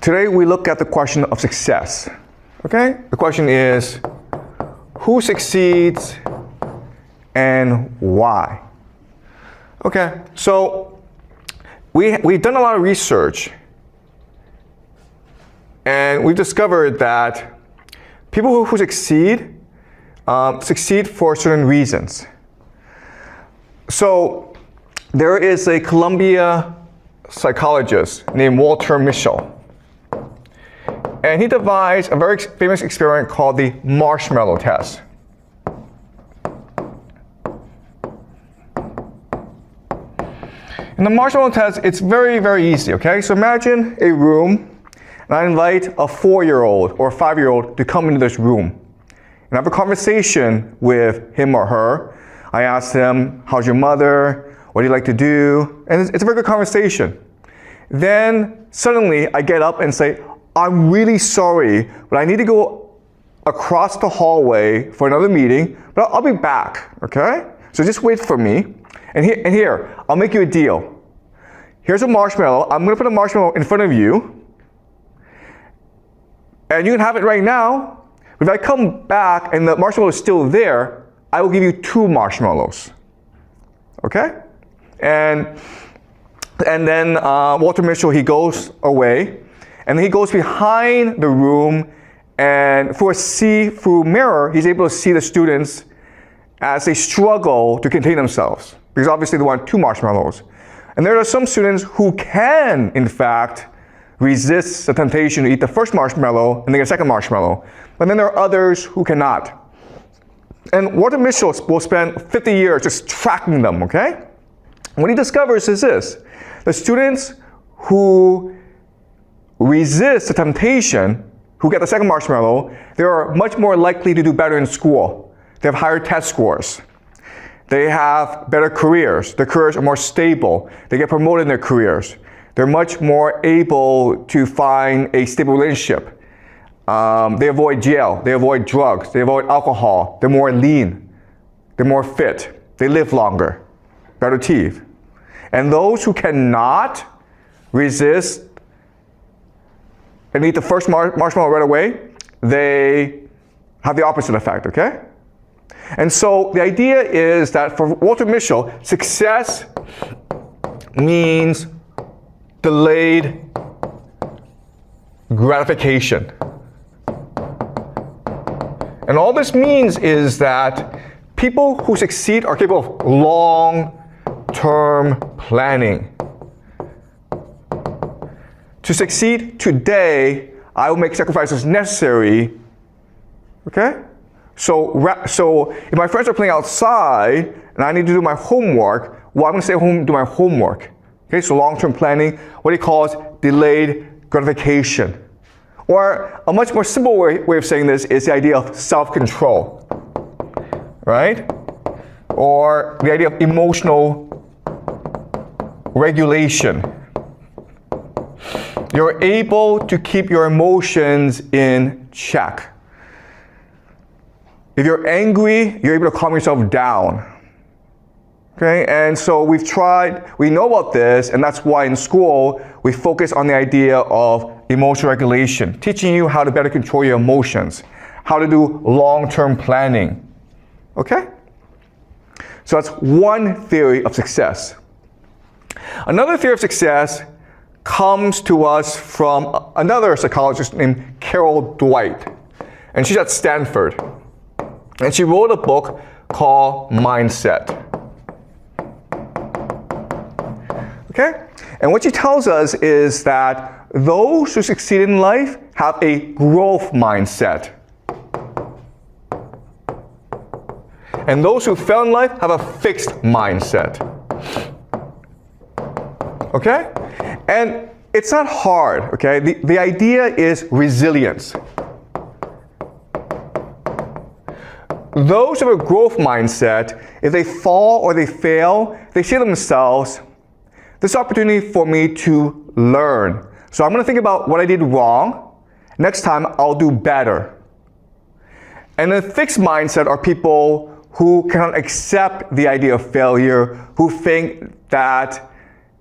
Today we look at the question of success. Okay? The question is, who succeeds and why? Okay, so we've done a lot of research, and we've discovered that people who succeed for certain reasons. So there is a Columbia psychologist named Walter Mischel, and he devised a very famous experiment called the marshmallow test. In the marshmallow test, it's very, very easy, okay? So imagine a room, and I invite a 4-year-old or a 5-year-old to come into this room and have a conversation with him or her. I ask them, how's your mother? What do you like to do? And it's a very good conversation. Then suddenly I get up and say, I'm really sorry, but I need to go across the hallway for another meeting, but I'll be back, okay? So just wait for me. And here, I'll make you a deal. Here's a marshmallow. I'm gonna put a marshmallow in front of you, and you can have it right now. But if I come back and the marshmallow is still there, I will give you 2 marshmallows, okay? And then Walter Mischel, he goes away, and he goes behind the room, and through a see-through mirror, he's able to see the students as they struggle to contain themselves, because obviously they want 2 marshmallows. And there are some students who can, in fact, resist the temptation to eat the first marshmallow and then get a second marshmallow. But then there are others who cannot. And Walter Mischel will spend 50 years just tracking them, okay? What he discovers is this: the students who resist the temptation, who get the second marshmallow, they are much more likely to do better in school. They have higher test scores. They have better careers. Their careers are more stable. They get promoted in their careers. They're much more able to find a stable relationship. They avoid jail. They avoid drugs. They avoid alcohol. They're more lean. They're more fit. They live longer. Better teeth. And those who cannot resist and eat the first marshmallow right away, they have the opposite effect, okay? And so the idea is that for Walter Mischel, success means delayed gratification. And all this means is that people who succeed are capable of long-term planning. To succeed today, I will make sacrifices necessary, okay? So if my friends are playing outside and I need to do my homework, well, I'm going to stay home and do my homework. Okay, so long-term planning, what he calls delayed gratification. Or a much more simple way of saying this is the idea of self-control, right? Or the idea of emotional regulation. You're able to keep your emotions in check. If you're angry, you're able to calm yourself down. Okay, and so we know about this, and that's why in school we focus on the idea of emotional regulation, teaching you how to better control your emotions, how to do long-term planning. Okay? So that's one theory of success. Another theory of success comes to us from another psychologist named Carol Dwight, and she's at Stanford. And she wrote a book called Mindset. Okay? And what she tells us is that those who succeed in life have a growth mindset. And those who fail in life have a fixed mindset. Okay? And it's not hard, okay? The idea is resilience. Those who have a growth mindset, if they fall or they fail, they say to themselves, this is an opportunity for me to learn. So I'm going to think about what I did wrong. Next time, I'll do better. And a fixed mindset are people who cannot accept the idea of failure, who think that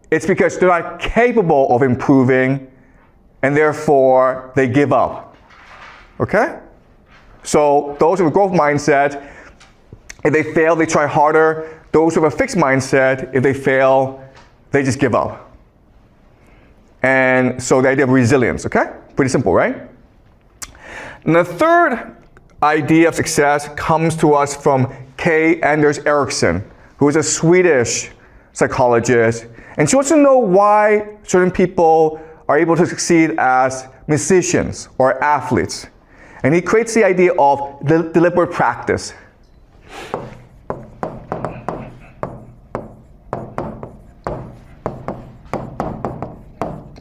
it's because they're not capable of improving, and therefore they give up. Okay? So those with a growth mindset, if they fail, they try harder. Those with a fixed mindset, if they fail, they just give up. And so the idea of resilience, okay? Pretty simple, right? And the third idea of success comes to us from K. Anders Ericsson, who is a Swedish psychologist. And she wants to know why certain people are able to succeed as musicians or athletes. And he creates the idea of deliberate practice.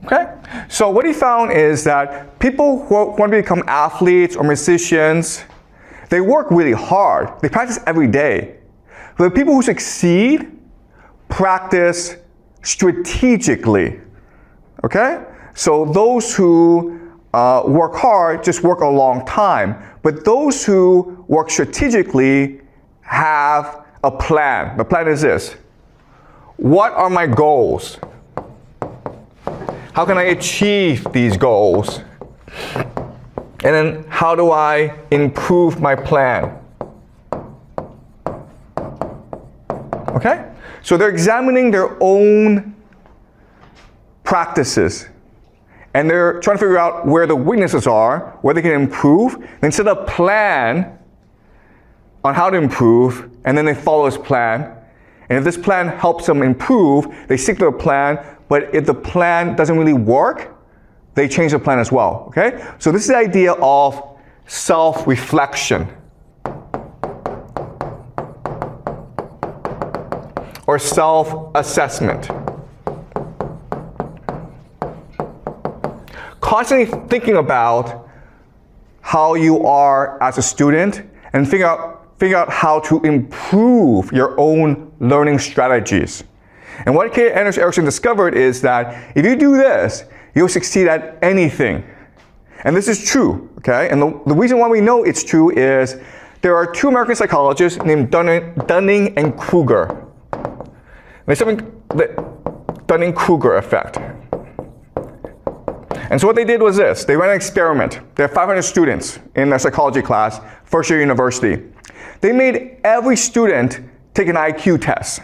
Okay? So what he found is that people who want to become athletes or musicians, they work really hard. They practice every day. But the people who succeed practice strategically. Okay? So those who work hard just work a long time. But those who work strategically have a plan. The plan is this. What are my goals? How can I achieve these goals? And then how do I improve my plan? Okay? So they're examining their own practices. And they're trying to figure out where the weaknesses are, where they can improve. Then set a plan on how to improve, and then they follow this plan. And if this plan helps them improve, they stick to the plan. But if the plan doesn't really work, they change the plan as well, okay? So this is the idea of self-reflection or self-assessment. Constantly thinking about how you are as a student and figure out how to improve your own learning strategies. And what K. Anders Ericsson discovered is that if you do this, you'll succeed at anything. And this is true, okay? And the reason why we know it's true is there are two American psychologists named Dunning and Kruger. There's something, the Dunning-Kruger effect. And so what they did was this. They ran an experiment. They had 500 students in their psychology class, first year university. They made every student take an IQ test.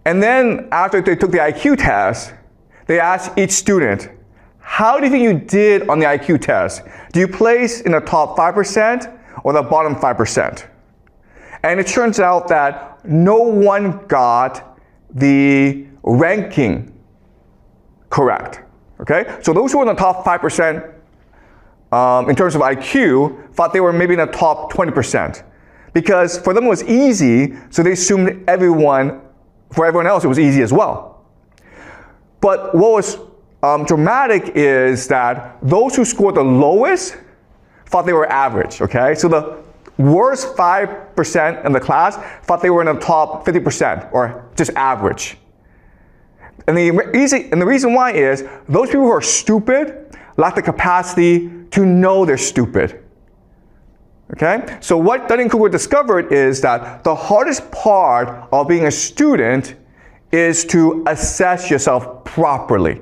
And then after they took the IQ test, they asked each student, how do you think you did on the IQ test? Do you place in the top 5% or the bottom 5%? And it turns out that no one got the ranking correct. Okay? So those who were in the top 5% in terms of IQ thought they were maybe in the top 20%. Because for them it was easy, so they assumed for everyone else it was easy as well. But what was dramatic is that those who scored the lowest thought they were average, okay? So the worst 5% in the class thought they were in the top 50% or just average. And the reason why is those people who are stupid lack the capacity to know they're stupid. Okay? So what Dunning-Kruger discovered is that the hardest part of being a student is to assess yourself properly,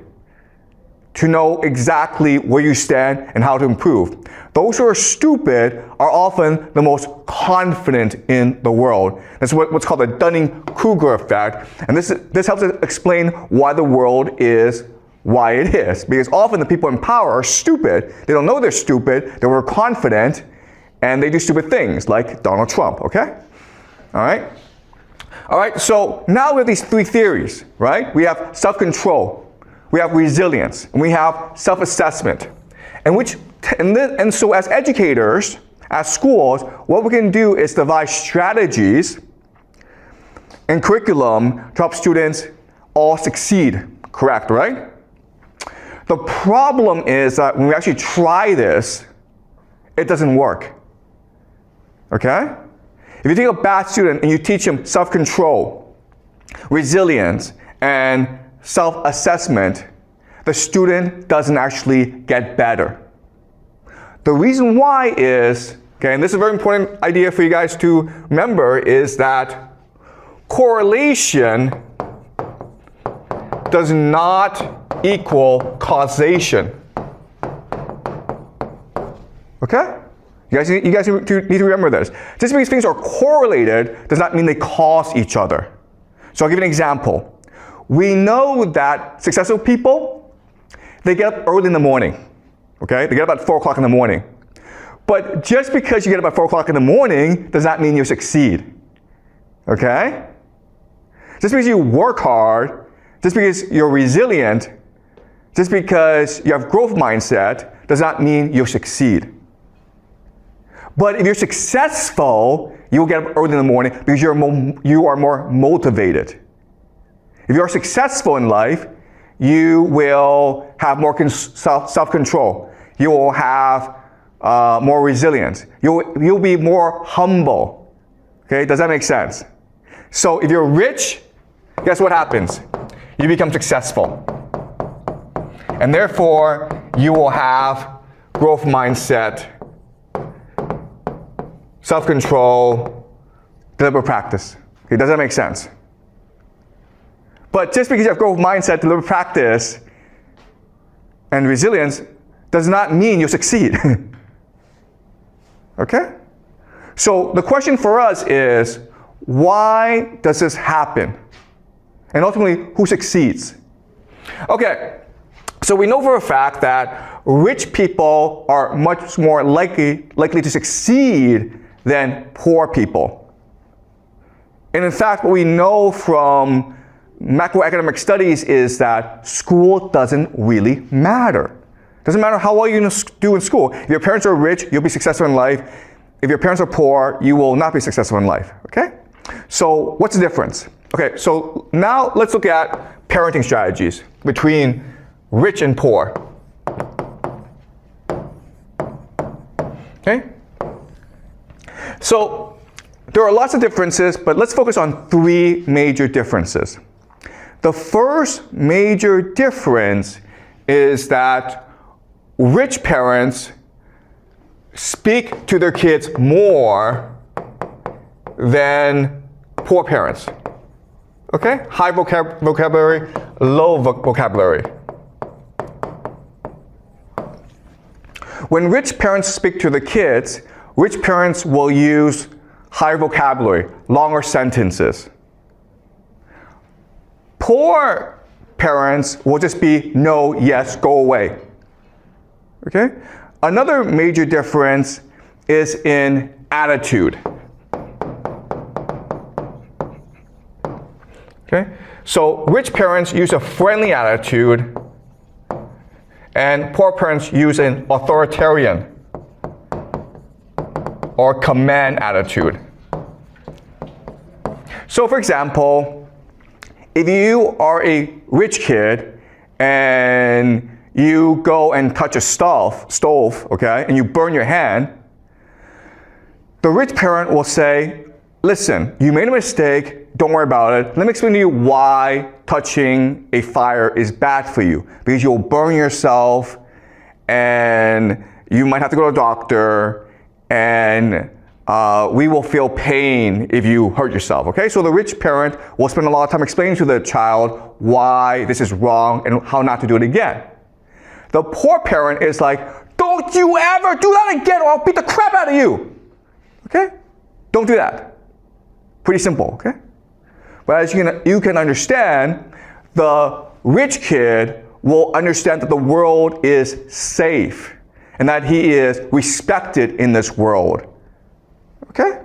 to know exactly where you stand and how to improve. Those who are stupid are often the most confident in the world. That's what's called the Dunning-Kruger effect. And this helps us explain why the world is why it is. Because often the people in power are stupid. They don't know they're stupid. They're overconfident. And they do stupid things like Donald Trump, okay? All right? All right, so now we have these three theories, right? We have self-control, we have resilience, and we have self-assessment. And so as educators, as schools, what we can do is devise strategies and curriculum to help students all succeed, correct, right? The problem is that when we actually try this, it doesn't work. Okay? If you take a bad student and you teach him self-control, resilience, and self-assessment, the student doesn't actually get better. The reason why is, okay, and this is a very important idea for you guys to remember, is that correlation does not equal causation. Okay? You guys need to remember this. Just because things are correlated does not mean they cause each other. So I'll give you an example. We know that successful people, they get up early in the morning. Okay? They get up at 4 o'clock in the morning. But just because you get up at 4 o'clock in the morning does not mean you succeed. Okay? Just because you work hard, just because you're resilient, just because you have growth mindset does not mean you'll succeed. But if you're successful, you'll get up early in the morning because you are more motivated. If you're successful in life, you will have more self-control. You will have more resilience. You'll be more humble. Okay, does that make sense? So if you're rich, guess what happens? You become successful. And therefore, you will have growth mindset, self-control, deliberate practice. Okay, does that make sense? But just because you have growth mindset, deliberate practice, and resilience does not mean you'll succeed. Okay? So the question for us is, why does this happen? And ultimately, who succeeds? Okay, so we know for a fact that rich people are much more likely to succeed than poor people. And in fact, what we know from macroeconomic studies is that school doesn't really matter. Doesn't matter how well you do in school. If your parents are rich, you'll be successful in life. If your parents are poor, you will not be successful in life, okay? So what's the difference? Okay, so now let's look at parenting strategies between rich and poor. Okay? So there are lots of differences, but let's focus on 3 major differences. The first major difference is that rich parents speak to their kids more than poor parents. Okay? High vocabulary, low vocabulary. When rich parents speak to the kids, rich parents will use higher vocabulary, longer sentences. Poor parents will just be no, yes, go away. Okay? Another major difference is in attitude. Okay? So rich parents use a friendly attitude, and poor parents use an authoritarian or command attitude. So for example, if you are a rich kid and you go and touch a stove, okay, and you burn your hand, the rich parent will say, listen, you made a mistake, don't worry about it. Let me explain to you why touching a fire is bad for you. Because you'll burn yourself, and you might have to go to a doctor, and we will feel pain if you hurt yourself, okay? So the rich parent will spend a lot of time explaining to the child why this is wrong and how not to do it again. The poor parent is like, don't you ever do that again or I'll beat the crap out of you, okay? Don't do that. Pretty simple, okay? But as you can understand, the rich kid will understand that the world is safe and that he is respected in this world. Okay?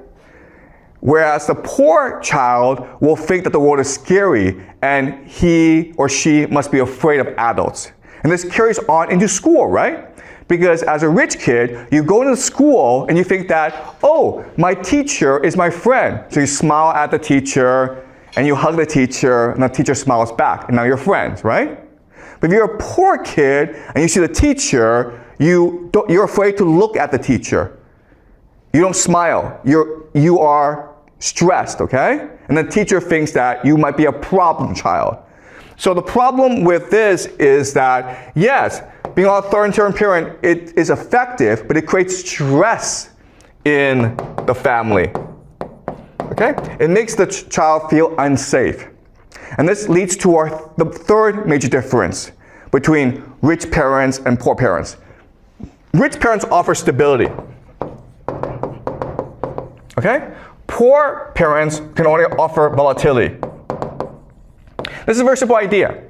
Whereas the poor child will think that the world is scary and he or she must be afraid of adults. And this carries on into school, right? Because as a rich kid, you go into school and you think that, oh, my teacher is my friend. So you smile at the teacher and you hug the teacher and the teacher smiles back and now you're friends, right? But if you're a poor kid and you see the teacher, you're afraid to look at the teacher. You don't smile. You are stressed, okay? And the teacher thinks that you might be a problem child. So the problem with this is that, yes, being an authoritarian parent, it is effective, but it creates stress in the family. Okay? It makes the child feel unsafe. And this leads to the third major difference between rich parents and poor parents. Rich parents offer stability. Okay? Poor parents can only offer volatility. This is a very simple idea.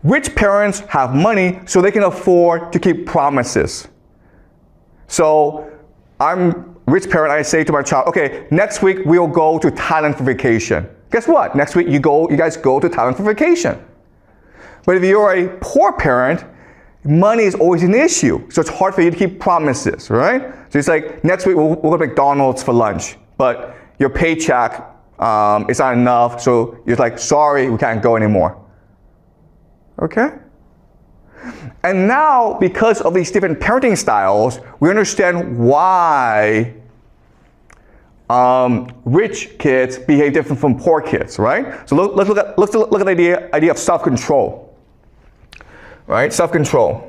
Rich parents have money so they can afford to keep promises. So I'm a rich parent, I say to my child, okay, next week we'll go to Thailand for vacation. Guess what? Next week you guys go to Thailand for vacation. But if you're a poor parent, money is always an issue. So it's hard for you to keep promises, right? So it's like, next week we'll go to McDonald's for lunch, but your paycheck is not enough, so you're like, sorry, we can't go anymore. Okay? And now, because of these different parenting styles, we understand why rich kids behave different from poor kids, right? So let's look at the idea of self-control, right? Self-control.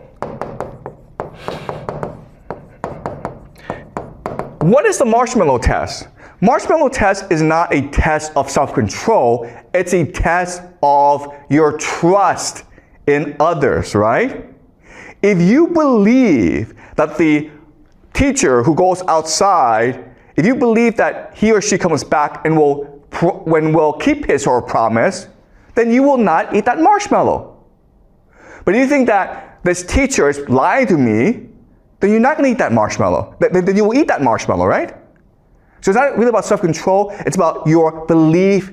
What is the marshmallow test? Marshmallow test is not a test of self-control, it's a test of your trust in others, right? If you believe that the teacher who goes outside, if you believe that he or she comes back and will keep his or her promise, then you will not eat that marshmallow. But if you think that this teacher is lying to me, then you're not going to eat that marshmallow. Then you will eat that marshmallow, right? So it's not really about self-control, it's about your belief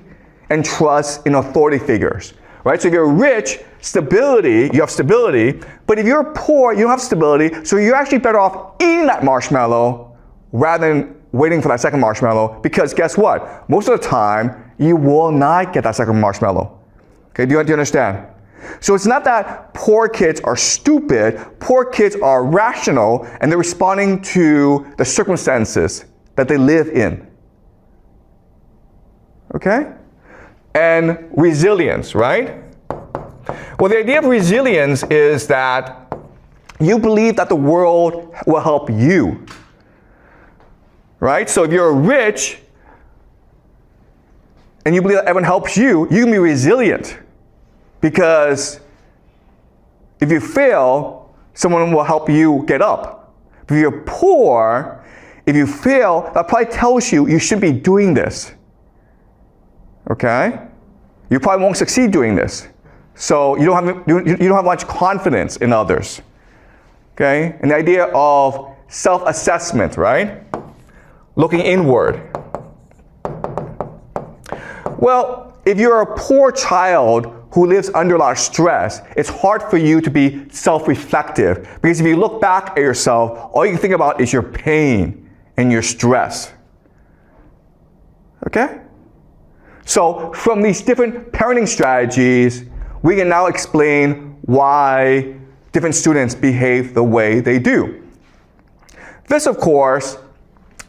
and trust in authority figures, right? So if you're rich, you have stability, but if you're poor, you don't have stability, so you're actually better off eating that marshmallow rather than waiting for that second marshmallow, because guess what? Most of the time, you will not get that second marshmallow. Okay, do you understand? So it's not that poor kids are stupid, poor kids are rational, and they're responding to the circumstances that they live in. Okay? And resilience, right? Well, the idea of resilience is that you believe that the world will help you. Right? So if you're rich and you believe that everyone helps you, you can be resilient. Because if you fail, someone will help you get up. If you're poor, if you fail, that probably tells you you shouldn't be doing this. Okay? You probably won't succeed doing this. So you don't have much confidence in others. Okay? And the idea of self-assessment, right? Looking inward. Well, if you're a poor child who lives under a lot of stress, it's hard for you to be self-reflective. Because if you look back at yourself, all you can think about is your pain and your stress. Okay? So from these different parenting strategies, we can now explain why different students behave the way they do. This, of course,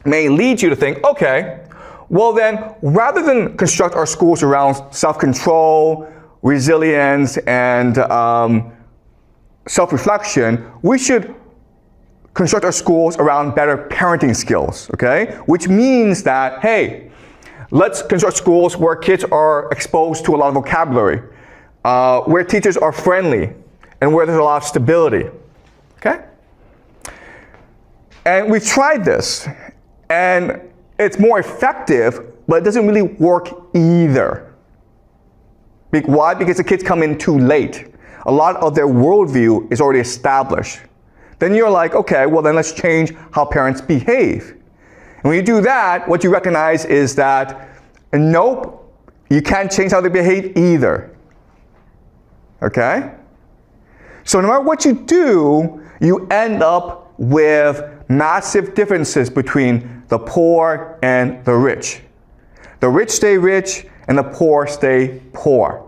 may lead you to think, okay, well then, rather than construct our schools around self-control, resilience, and self-reflection, we should construct our schools around better parenting skills, okay? Which means that, hey, let's construct schools where kids are exposed to a lot of vocabulary, where teachers are friendly, and where there's a lot of stability, okay? And we've tried this, and it's more effective, but it doesn't really work either. Why? Because the kids come in too late. A lot of their worldview is already established. Then you're like, okay, well then let's change how parents behave. And when you do that, what you recognize is that, nope, you can't change how they behave either. Okay? So no matter what you do, you end up with massive differences between the poor and the rich. The rich stay rich and the poor stay poor.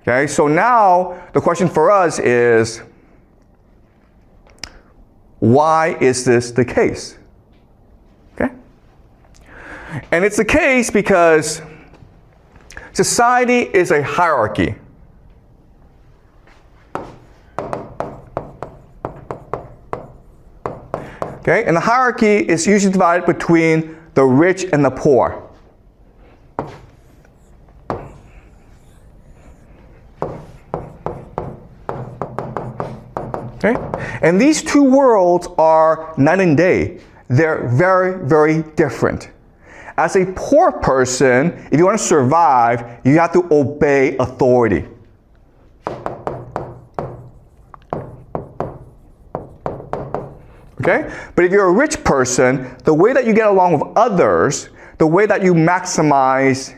Okay, so now the question for us is, why is this the case? Okay? And it's the case because society is a hierarchy. Okay, and the hierarchy is usually divided between the rich and the poor. Okay? And these two worlds are night and day. They're very, very different. As a poor person, if you want to survive, you have to obey authority. Okay? But if you're a rich person, the way that you get along with others, the way that you maximize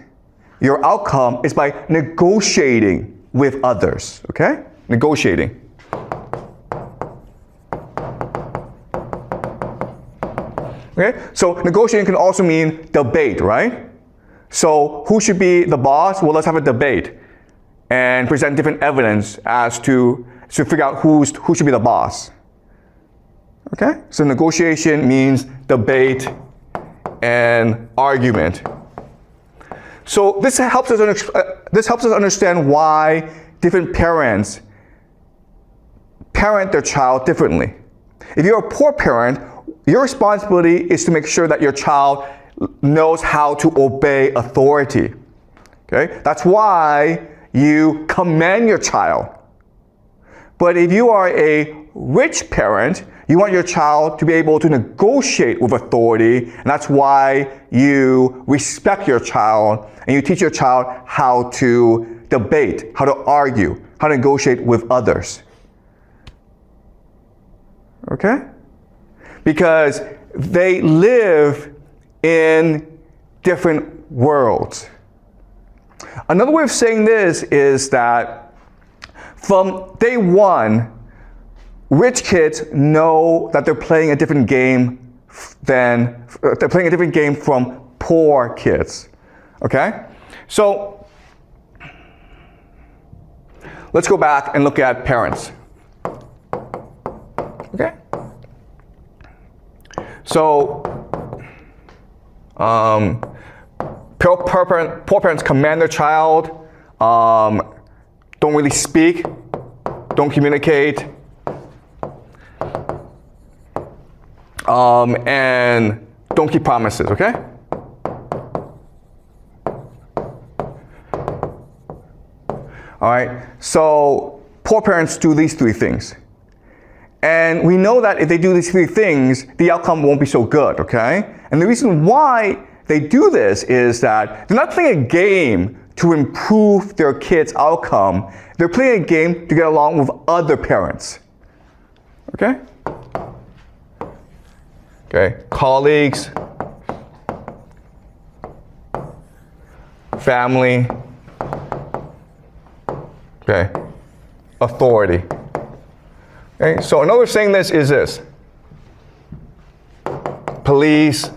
your outcome is by negotiating with others. Okay? Negotiating. Okay? So negotiating can also mean debate, right? So who should be the boss? Well, let's have a debate and present different evidence as to figure out who should be the boss. Okay? So negotiation means debate and argument. So this helps us understand why different parents parent their child differently. If you're a poor parent, your responsibility is to make sure that your child knows how to obey authority. Okay? That's why you command your child. But if you are a rich parent, you want your child to be able to negotiate with authority, and that's why you respect your child and you teach your child how to debate, how to argue, how to negotiate with others. Okay? Because they live in different worlds. Another way of saying this is that from day one, rich kids know that they're playing a different game from poor kids. Okay? So let's go back and look at parents. Okay? So poor parents command their child, don't really speak, don't communicate, and don't keep promises, okay? All right, so poor parents do these three things. And we know that if they do these three things, the outcome won't be so good, okay? And the reason why they do this is that they're not playing a game to improve their kids' outcome. They're playing a game to get along with other parents, okay? Okay, colleagues, family, okay, authority. Okay, so another way of saying this is this: police,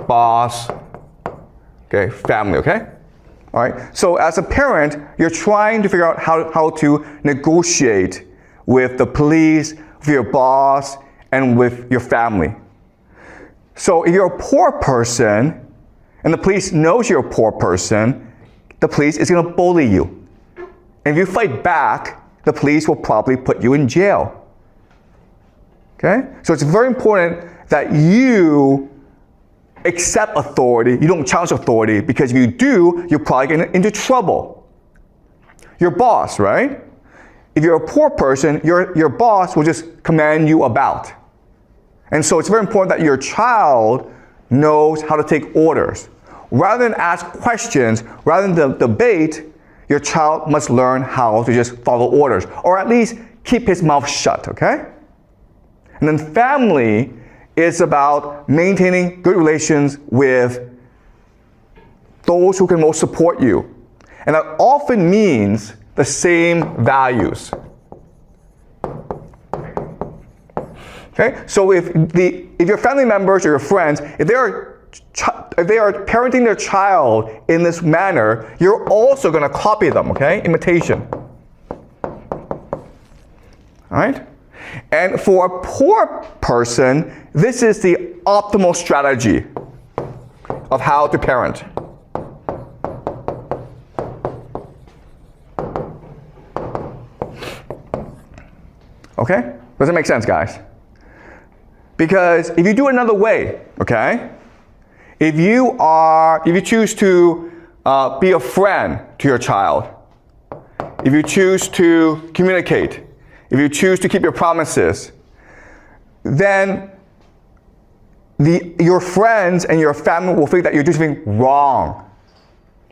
boss, okay, family, okay? All right, so as a parent, you're trying to figure out how to negotiate with the police, with your boss, and with your family. So if you're a poor person, and the police knows you're a poor person, the police is gonna bully you. And if you fight back, the police will probably put you in jail. Okay? So it's very important that you accept authority, you don't challenge authority, because if you do, you're probably getting into trouble. Your boss, right? If you're a poor person, your boss will just command you about. And so it's very important that your child knows how to take orders. Rather than ask questions, rather than debate, your child must learn how to just follow orders, or at least keep his mouth shut, okay? And then family is about maintaining good relations with those who can most support you. And that often means the same values. Okay? So if your family members or your friends, if they are parenting their child in this manner, you're also going to copy them, okay? Imitation. All right? And for a poor person, this is the optimal strategy of how to parent. Okay? Does it make sense, guys? Because if you do it another way, okay? If you choose to be a friend to your child, if you choose to communicate, if you choose to keep your promises, then your friends and your family will think that you're doing something wrong.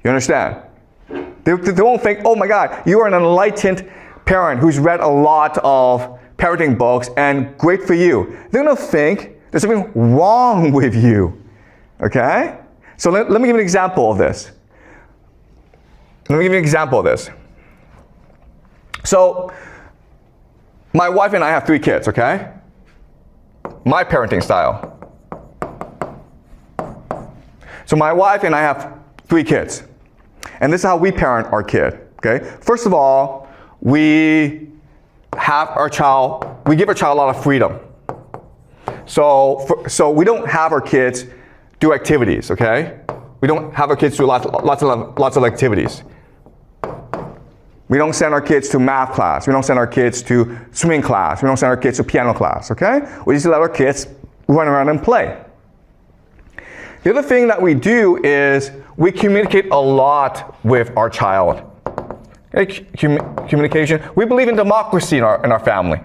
You understand? They won't think, oh my God, you are an enlightened parent who's read a lot of parenting books and great for you. They're gonna think there's something wrong with you, okay? So let me give you an example of this. So, my wife and I have 3 kids, okay? My parenting style. So my wife and I have 3 kids. And this is how we parent our kid, okay? First of all, we give our child a lot of freedom. So we don't have our kids do activities, okay? We don't have our kids do lots of activities. We don't send our kids to math class. We don't send our kids to swimming class. We don't send our kids to piano class, okay? We just let our kids run around and play. The other thing that we do is we communicate a lot with our child. Okay? Communication. We believe in democracy in our family.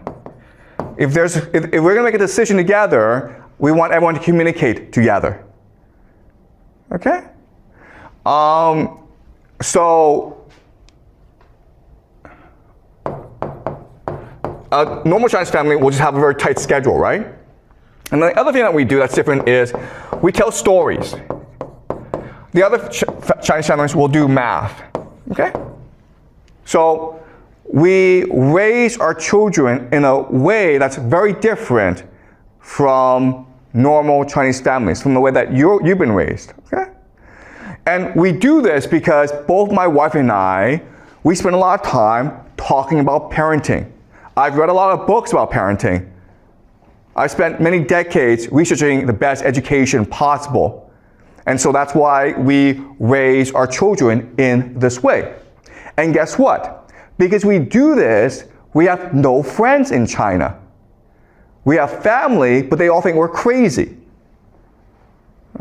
If we're gonna make a decision together, we want everyone to communicate together. Okay? A normal Chinese family will just have a very tight schedule, right? And the other thing that we do that's different is we tell stories. The other Chinese families will do math, okay? So we raise our children in a way that's very different from normal Chinese families, from the way that you've been raised, okay? And we do this because both my wife and I, we spend a lot of time talking about parenting. I've read a lot of books about parenting. I've spent many decades researching the best education possible. And so that's why we raise our children in this way. And guess what? Because we do this, we have no friends in China. We have family, but they all think we're crazy.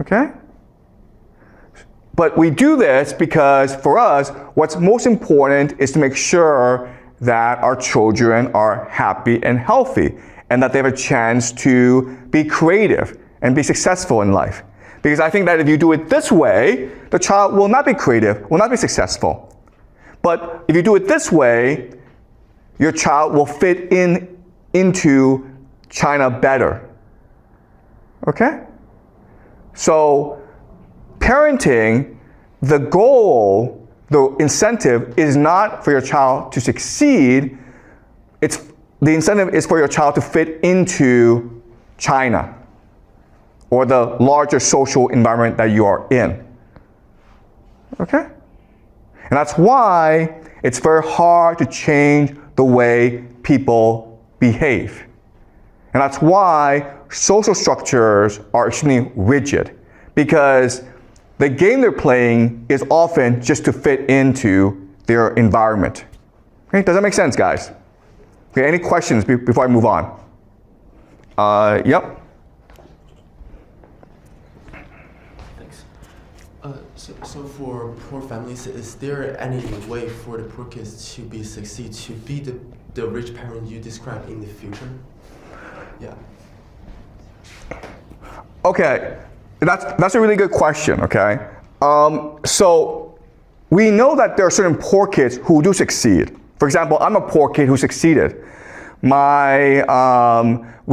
Okay? But we do this because for us, what's most important is to make sure that our children are happy and healthy, and that they have a chance to be creative and be successful in life. Because I think that if you do it this way, the child will not be creative, will not be successful. But if you do it this way, your child will fit into China better. Okay? So, parenting, the goal, the incentive is not for your child to succeed, the incentive is for your child to fit into China or the larger social environment that you are in. Okay? And that's why it's very hard to change the way people behave. And that's why social structures are extremely rigid, because the game they're playing is often just to fit into their environment. Okay, does that make sense, guys? Okay, any questions before I move on? Yep. Thanks. So for poor families, is there any way for the poor kids to succeed, to be the rich parent you described in the future? Yeah. Okay, that's a really good question, okay? So we know that there are certain poor kids who do succeed. For example, I'm a poor kid who succeeded. We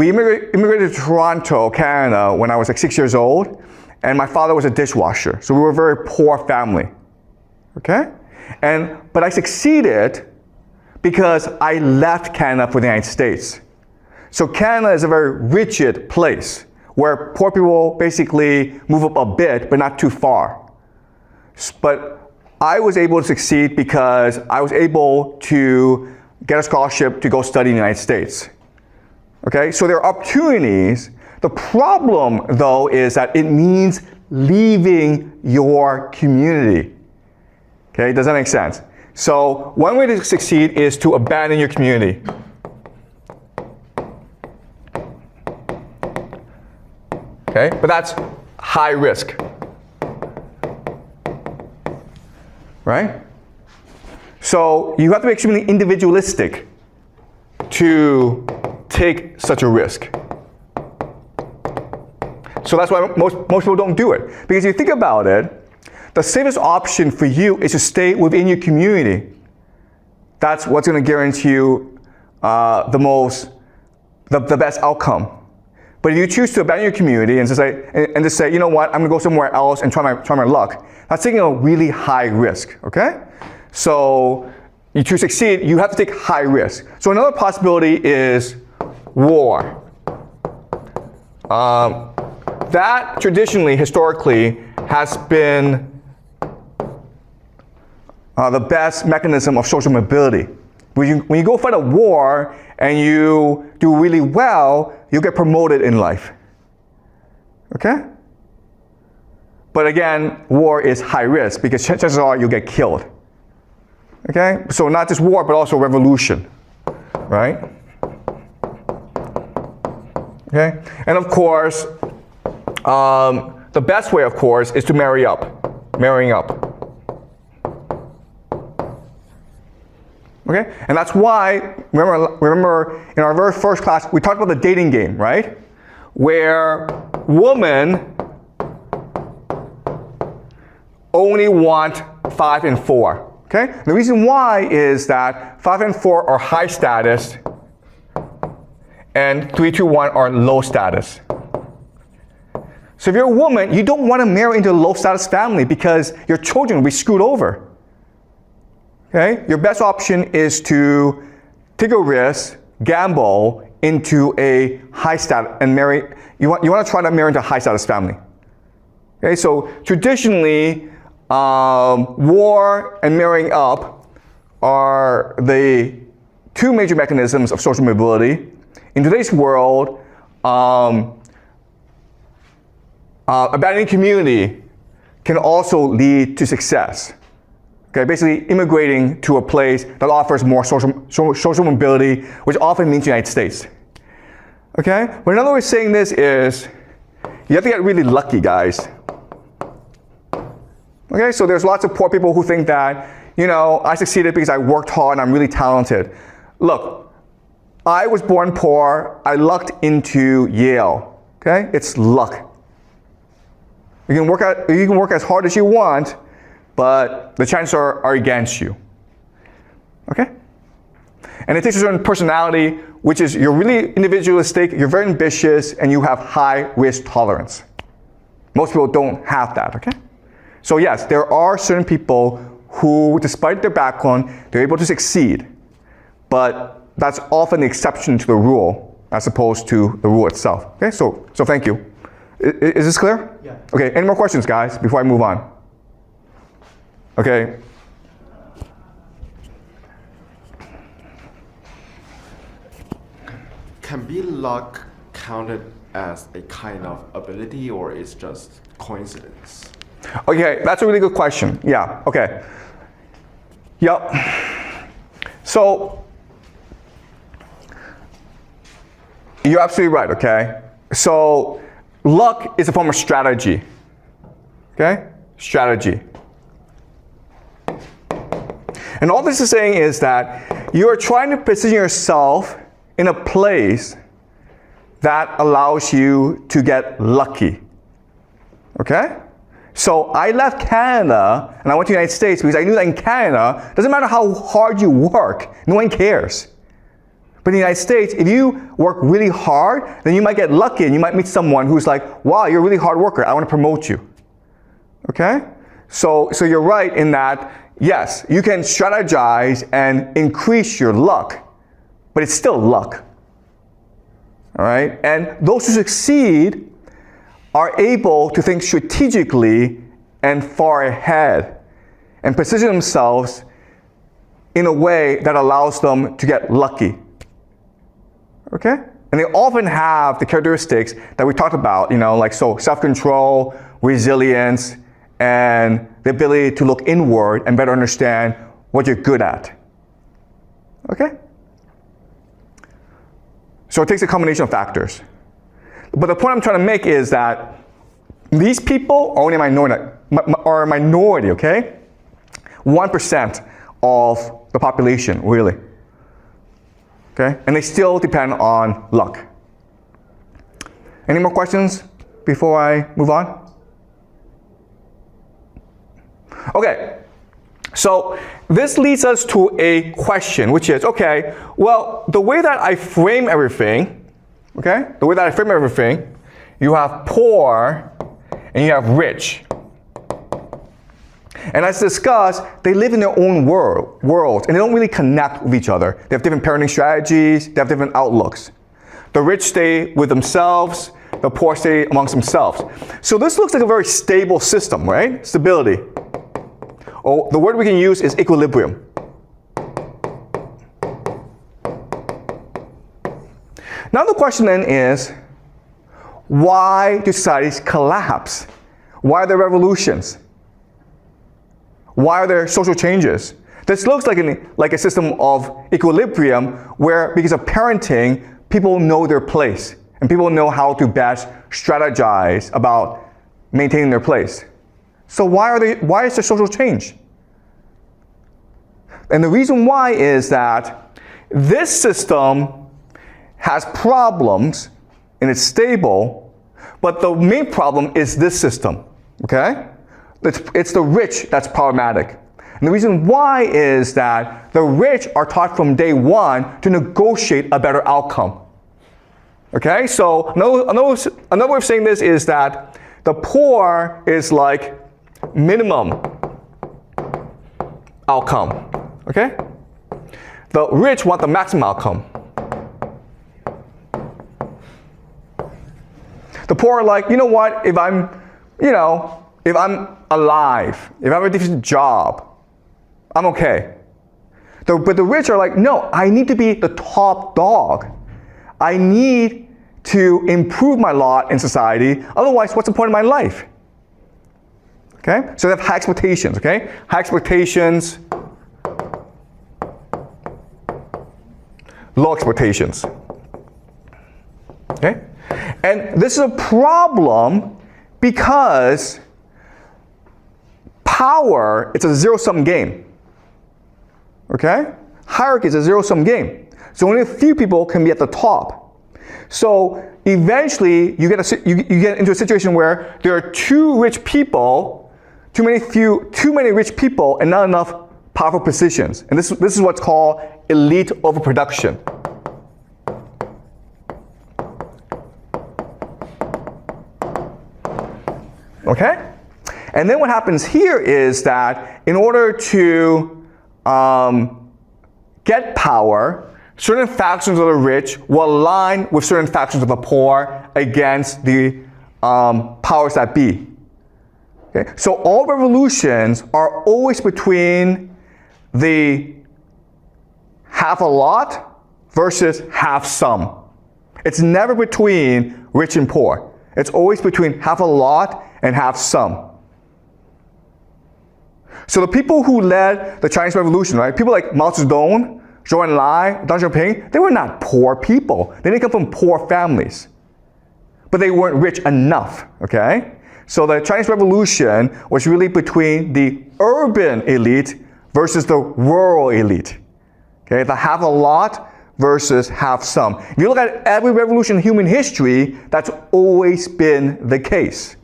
immigrated to Toronto, Canada when I was like 6 years old, and my father was a dishwasher. So we were a very poor family, okay? But I succeeded because I left Canada for the United States. So Canada is a very rigid place where poor people basically move up a bit, but not too far. But I was able to succeed because I was able to get a scholarship to go study in the United States. Okay, so there are opportunities. The problem, though, is that it means leaving your community. Okay, does that make sense? So one way to succeed is to abandon your community. Okay, but that's high risk. Right? So you have to be extremely individualistic to take such a risk. So that's why most people don't do it. Because if you think about it, the safest option for you is to stay within your community. That's what's going to guarantee you the best outcome. But if you choose to abandon your community and just say, you know what, I'm going to go somewhere else and try my luck, that's taking a really high risk, okay? So to succeed, you have to take high risk. So another possibility is war. That traditionally, historically, has been the best mechanism of social mobility. When you go fight a war and you do really well, you'll get promoted in life. Okay? But again, war is high risk because chances are you'll get killed. Okay? So not just war, but also revolution. Right? Okay? And of course, the best way, of course, is to marrying up. Okay? And that's why, remember in our very first class, we talked about the dating game, right? Where women only want 5 and 4. Okay? The reason why is that 5 and 4 are high status and 3, 2, 1 are low status. So if you're a woman, you don't want to marry into a low status family because your children will be screwed over. Okay? Your best option is to take a risk, gamble into a high status and marry. You want to try to marry into a high status family. Okay? So traditionally, war and marrying up are the two major mechanisms of social mobility. In today's world, abandoning community can also lead to success. Okay, basically immigrating to a place that offers more social mobility, which often means the United States. Okay, but another way of saying this is you have to get really lucky, guys. Okay, so there's lots of poor people who think that, you know, I succeeded because I worked hard and I'm really talented. Look, I was born poor, I lucked into Yale. Okay, it's luck. You can work as hard as you want, but the chances are against you. Okay? And it takes a certain personality, which is you're really individualistic, you're very ambitious, and you have high risk tolerance. Most people don't have that, okay? So yes, there are certain people who, despite their background, they're able to succeed. But that's often the exception to the rule, as opposed to the rule itself. Okay, so thank you. Is this clear? Yeah. Okay, any more questions, guys, before I move on? Okay. Can be luck counted as a kind of ability, or is just coincidence? Okay, that's a really good question. Yeah, okay. Yep. So, you're absolutely right, okay? So, luck is a form of strategy. Okay? Strategy. And all this is saying is that you are trying to position yourself in a place that allows you to get lucky. Okay? So I left Canada and I went to the United States because I knew that in Canada, it doesn't matter how hard you work, no one cares. But in the United States, if you work really hard, then you might get lucky and you might meet someone who's like, wow, you're a really hard worker, I want to promote you. Okay? So you're right in that, yes, you can strategize and increase your luck, but it's still luck. All right? And those who succeed are able to think strategically and far ahead and position themselves in a way that allows them to get lucky. Okay? And they often have the characteristics that we talked about, you know, like self-control, resilience, and the ability to look inward and better understand what you're good at. Okay? So it takes a combination of factors. But the point I'm trying to make is that these people are only a minority, okay? 1% of the population, really. Okay? And they still depend on luck. Any more questions before I move on? Okay, so this leads us to a question, which is, okay, well, the way that I frame everything, okay, you have poor and you have rich. And as discussed, they live in their own worlds, and they don't really connect with each other. They have different parenting strategies, they have different outlooks. The rich stay with themselves, the poor stay amongst themselves. So this looks like a very stable system, right? Stability. Or the word we can use is equilibrium. Now the question then is, why do societies collapse? Why are there revolutions? Why are there social changes? This looks like a system of equilibrium where, because of parenting, people know their place and people know how to best strategize about maintaining their place. So why is there social change? And the reason why is that this system has problems and it's stable, but the main problem is this system, okay? It's the rich that's problematic. And the reason why is that the rich are taught from day one to negotiate a better outcome. Okay, so another way of saying this is that the poor is like minimum outcome. Okay? The rich want the maximum outcome. The poor are like, you know what, if I'm alive, if I have a decent job, I'm okay. But the rich are like, no, I need to be the top dog. I need to improve my lot in society, otherwise what's the point of my life? Okay, so they have high expectations, okay? High expectations, low expectations. Okay? And this is a problem because power, it's a zero-sum game. Okay? Hierarchy is a zero-sum game. So only a few people can be at the top. So eventually you get into a situation where there are too many rich people and not enough powerful positions. And this is what's called elite overproduction. Okay? And then what happens here is that in order to get power, certain factions of the rich will align with certain factions of the poor against the powers that be. Okay? So all revolutions are always between the half a lot versus half some. It's never between rich and poor. It's always between half a lot and half some. So the people who led the Chinese Revolution, right? People like Mao Zedong, Zhou Enlai, Deng Xiaoping, they were not poor people. They didn't come from poor families. But they weren't rich enough, okay? So the Chinese Revolution was really between the urban elite versus the rural elite. Okay, the half a lot versus half some. If you look at every revolution in human history, that's always been the case.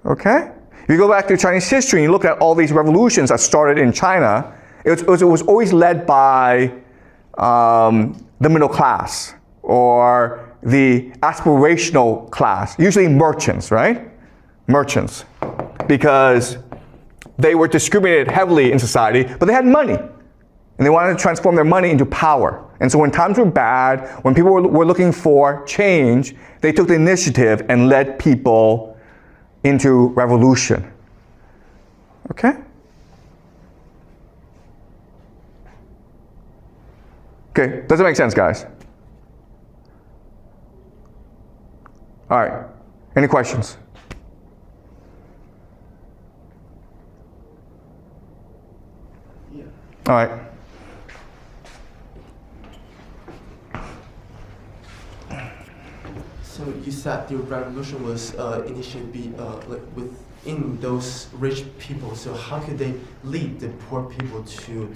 Okay? If you go back to Chinese history and you look at all these revolutions that started in China, it was always led by the middle class or the aspirational class, usually merchants, right? Merchants. Because they were discriminated heavily in society, but they had money. And they wanted to transform their money into power. And so when times were bad, when people were looking for change, they took the initiative and led people into revolution. Okay? Okay, does it make sense, guys? All right, any questions? Yeah. All right. So you said the revolution was initially like with in those rich people. So how could they lead the poor people to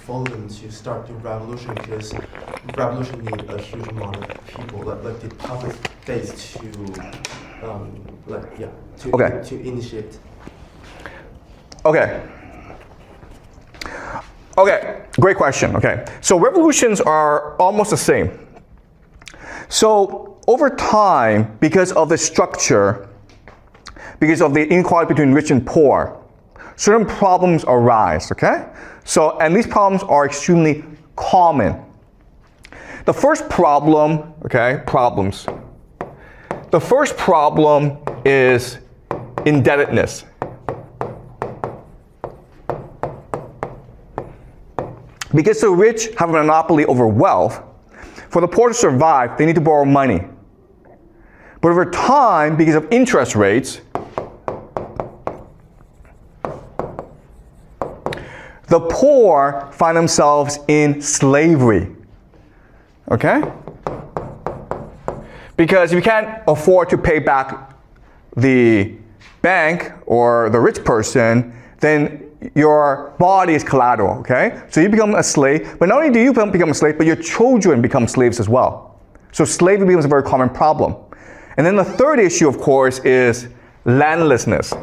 follow them to start the revolution? Because revolution need a huge amount of people, like the public face to to initiate. Okay. Okay, great question. Okay, so revolutions are almost the same. So over time, because of the structure, because of the inequality between rich and poor, certain problems arise, okay? So, and these problems are extremely common. The first problem, okay, problems. The first problem is indebtedness. Because the rich have a monopoly over wealth, for the poor to survive, they need to borrow money. But over time, because of interest rates, the poor find themselves in slavery. Okay? Because if you can't afford to pay back the bank or the rich person, then your body is collateral, okay? So you become a slave, but not only do you become a slave, but your children become slaves as well. So slavery becomes a very common problem. And then the third issue, of course, is landlessness.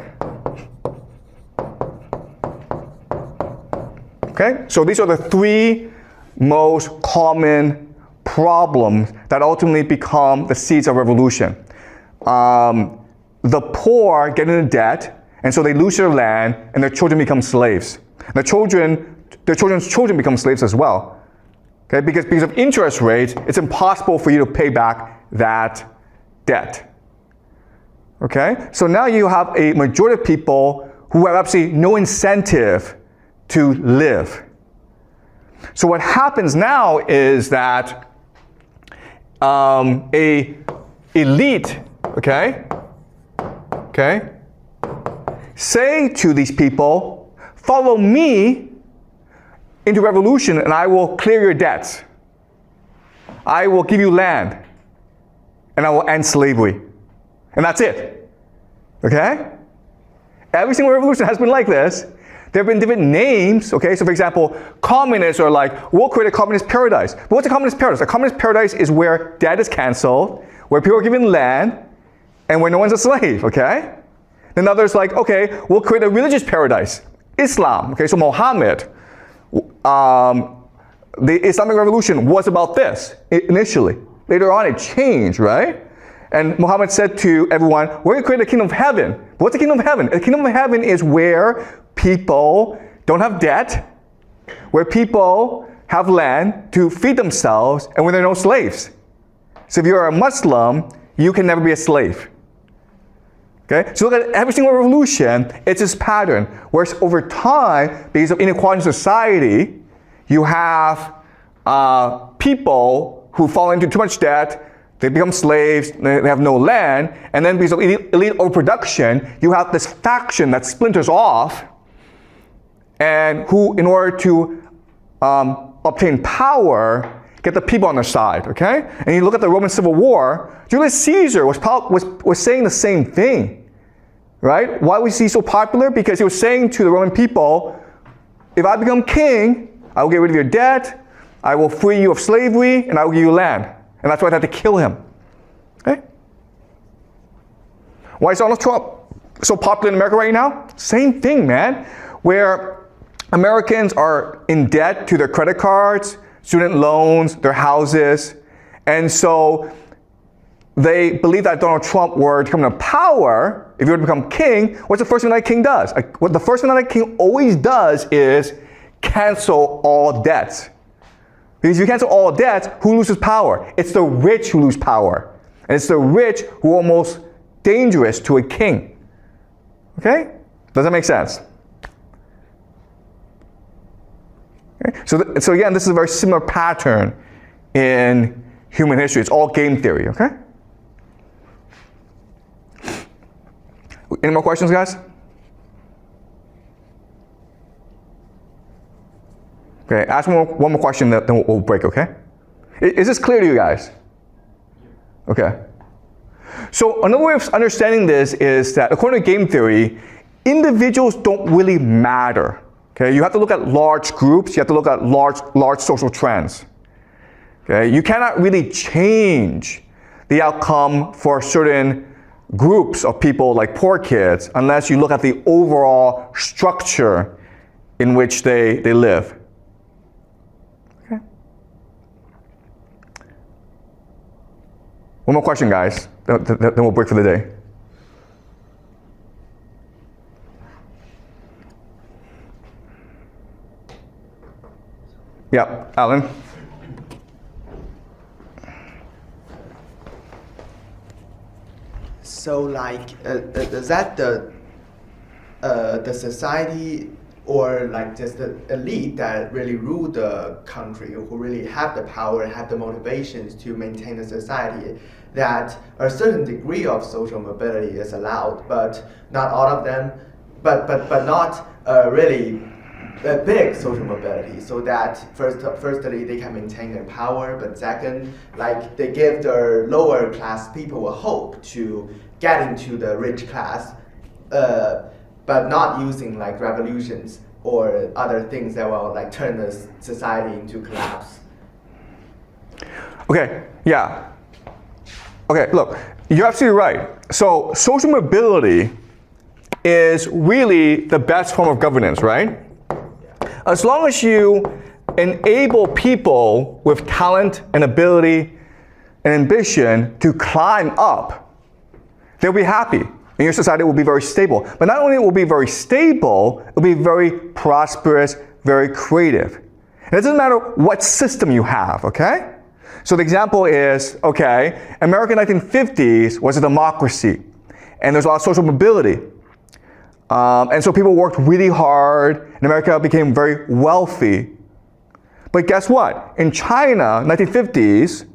Okay? So these are the three most common problems that ultimately become the seeds of revolution. The poor get into debt, and so they lose their land, and their children become slaves. Their children's children become slaves as well. Okay? Because of interest rates, it's impossible for you to pay back that debt. Okay? So now you have a majority of people who have absolutely no incentive to live. So what happens now is that a elite, okay, say to these people, follow me into revolution and I will clear your debts. I will give you land and I will end slavery. And that's it. Okay? Every single revolution has been like this. There have been different names, okay? So for example, communists are like, we'll create a communist paradise. But what's a communist paradise? A communist paradise is where debt is canceled, where people are given land, and where no one's a slave, okay? Then others like, okay, we'll create a religious paradise. Islam, okay, so Muhammad, the Islamic Revolution was about this initially. Later on it changed, right? And Muhammad said to everyone, we're going to create a kingdom of heaven. But what's the kingdom of heaven? The kingdom of heaven is where people don't have debt, where people have land to feed themselves, and where there are no slaves. So if you're a Muslim, you can never be a slave. Okay? So look at every single revolution, it's this pattern. Whereas over time, because of inequality in society, you have people who fall into too much debt, they become slaves, they have no land, and then because of elite overproduction, you have this faction that splinters off, and who, in order to obtain power, get the people on their side, okay? And you look at the Roman Civil War, Julius Caesar was saying the same thing, right? Why was he so popular? Because he was saying to the Roman people, if I become king, I will get rid of your debt, I will free you of slavery, and I will give you land. And that's why they had to kill him, okay? Why is Donald Trump so popular in America right now? Same thing, man. Where Americans are in debt to their credit cards, student loans, their houses, and so they believe that Donald Trump were to come to power, if he were to become king, what's the first thing that king does? What the first thing that king always does is cancel all debts. Because if you cancel all debts, who loses power? It's the rich who lose power. And it's the rich who are almost dangerous to a king. Okay? Does that make sense? Okay? So again, this is a very similar pattern in human history. It's all game theory, okay? Any more questions, guys? Okay, ask one more question, then we'll break, okay? Is this clear to you guys? Okay. So another way of understanding this is that according to game theory, individuals don't really matter. Okay, you have to look at large groups, you have to look at large social trends. Okay, you cannot really change the outcome for certain groups of people like poor kids unless you look at the overall structure in which they live. Okay. One more question, guys, then we'll break for the day. Yeah, Alan? So like, is that the society or like just the elite that really rule the country, who really have the power, have the motivations to maintain the society, that a certain degree of social mobility is allowed, but not all of them, but not really a big social mobility, so that firstly they can maintain their power, but second, like they give their lower class people a hope to get into the rich class, but not using like revolutions or other things that will like turn the society into collapse. Okay, yeah. Okay, look, you're absolutely right. So social mobility is really the best form of governance, right? As long as you enable people with talent and ability and ambition to climb up, they'll be happy and your society will be very stable. But not only will it be very stable, it will be very prosperous, very creative. And it doesn't matter what system you have, okay? So the example is, okay, America in the 1950s was a democracy and there's a lot of social mobility. And so people worked really hard, and America became very wealthy. But guess what? In China, 1950s,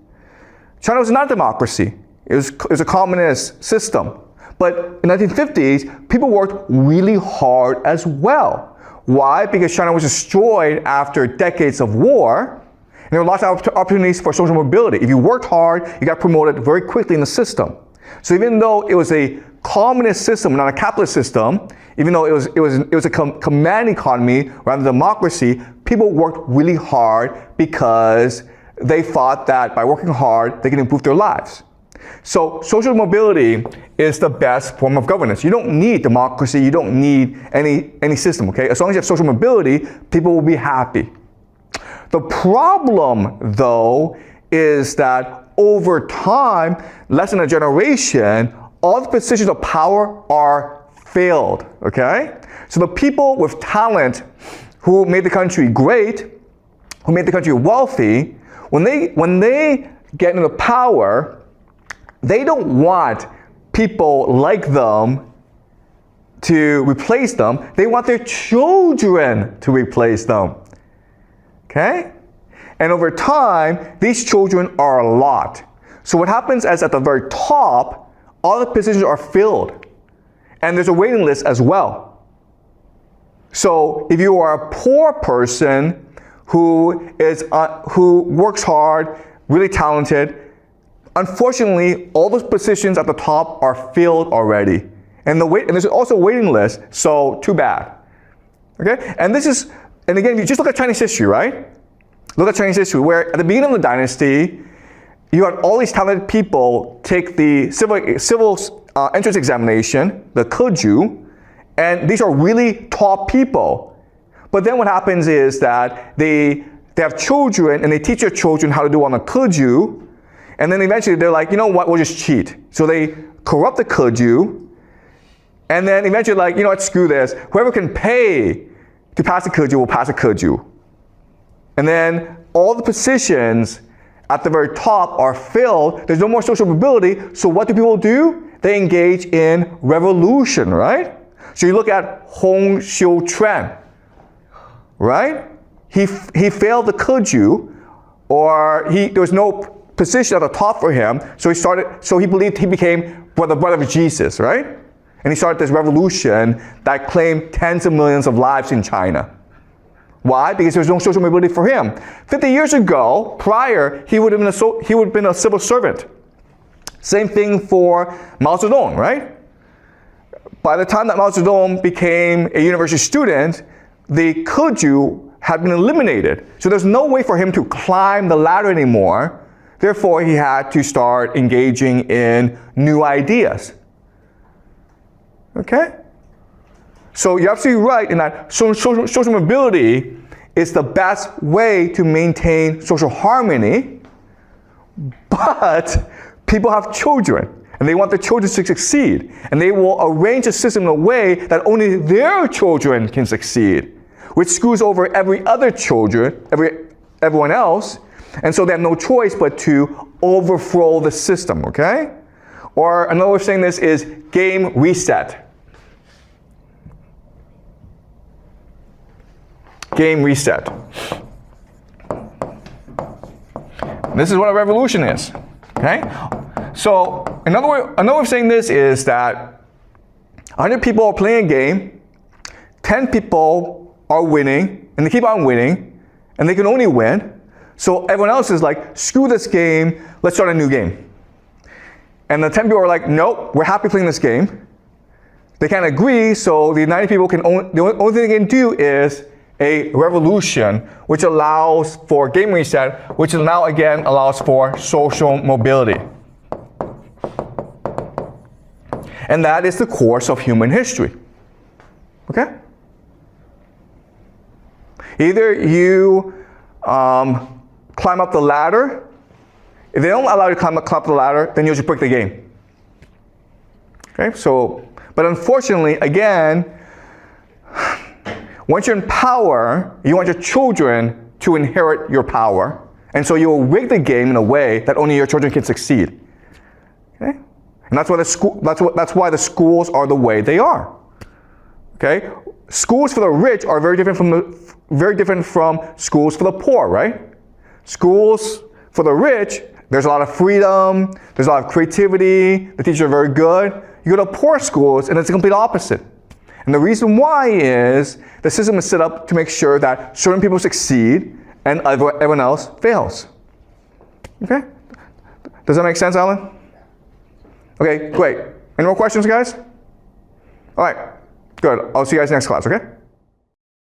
China was not a democracy. It was a communist system. But in the 1950s, people worked really hard as well. Why? Because China was destroyed after decades of war, and there were lots of opportunities for social mobility. If you worked hard, you got promoted very quickly in the system. So even though it was a communist system, not a capitalist system, even though it was a command economy rather than democracy, people worked really hard because they thought that by working hard, they can improve their lives. So social mobility is the best form of governance. You don't need democracy, you don't need any system, okay? As long as you have social mobility, people will be happy. The problem, though, is that over time, less than a generation, all the positions of power are failed, okay? So the people with talent who made the country great, who made the country wealthy, when they get into power, they don't want people like them to replace them. They want their children to replace them, okay? And over time, these children are a lot. So what happens is at the very top, all the positions are filled. And there's a waiting list as well. So if you are a poor person who works hard, really talented, unfortunately, all those positions at the top are filled already. And there's also a waiting list, so too bad. Okay? And again, if you just look at Chinese history, right? Look at Chinese history, where at the beginning of the dynasty, you had all these talented people take the civil entrance examination, the Keju, and these are really top people. But then what happens is that they have children and they teach their children how to do on the Keju, and then eventually they're like, you know what, we'll just cheat. So they corrupt the Keju, and then eventually like, you know what, screw this. Whoever can pay to pass the Keju will pass the Keju. And then all the positions at the very top are filled. There's no more social mobility. So what do people do? They engage in revolution, right? So you look at Hong Xiu-chuan, right? He failed the Keju, or there was no position at the top for him. So he believed he became the brother of Jesus, right? And he started this revolution that claimed tens of millions of lives in China. Why? Because there was no social mobility for him. 50 years ago, prior, he would have been a civil servant. Same thing for Mao Zedong, right? By the time that Mao Zedong became a university student, the Keju had been eliminated. So there's no way for him to climb the ladder anymore. Therefore, he had to start engaging in new ideas. Okay? So you're absolutely right in that social mobility is the best way to maintain social harmony, but people have children, and they want their children to succeed, and they will arrange a system in a way that only their children can succeed, which screws over every other children, everyone else, and so they have no choice but to overthrow the system, okay? Or another way of saying this is game reset. Game reset. This is what a revolution is, okay? So another way of saying this is that 100 people are playing a game, 10 people are winning, and they keep on winning, and they can only win. So everyone else is like, screw this game, let's start a new game. And the 10 people are like, nope, we're happy playing this game. They can't agree, so the 90 people can the only thing they can do is a revolution, which allows for game reset, which now again allows for social mobility. And that is the course of human history. Okay? Either you climb up the ladder. If they don't allow you to climb up the ladder, then you just break the game. Okay? So, but unfortunately, again, once you're in power, you want your children to inherit your power. And so you will rig the game in a way that only your children can succeed. Okay? And that's why the schools are the way they are. Okay? Schools for the rich are very different from schools for the poor, right? Schools for the rich, there's a lot of freedom, there's a lot of creativity, the teachers are very good. You go to poor schools and it's the complete opposite. And the reason why is the system is set up to make sure that certain people succeed and everyone else fails. Okay? Does that make sense, Alan? Okay, great. Any more questions, guys? All right, good. I'll see you guys next class, okay?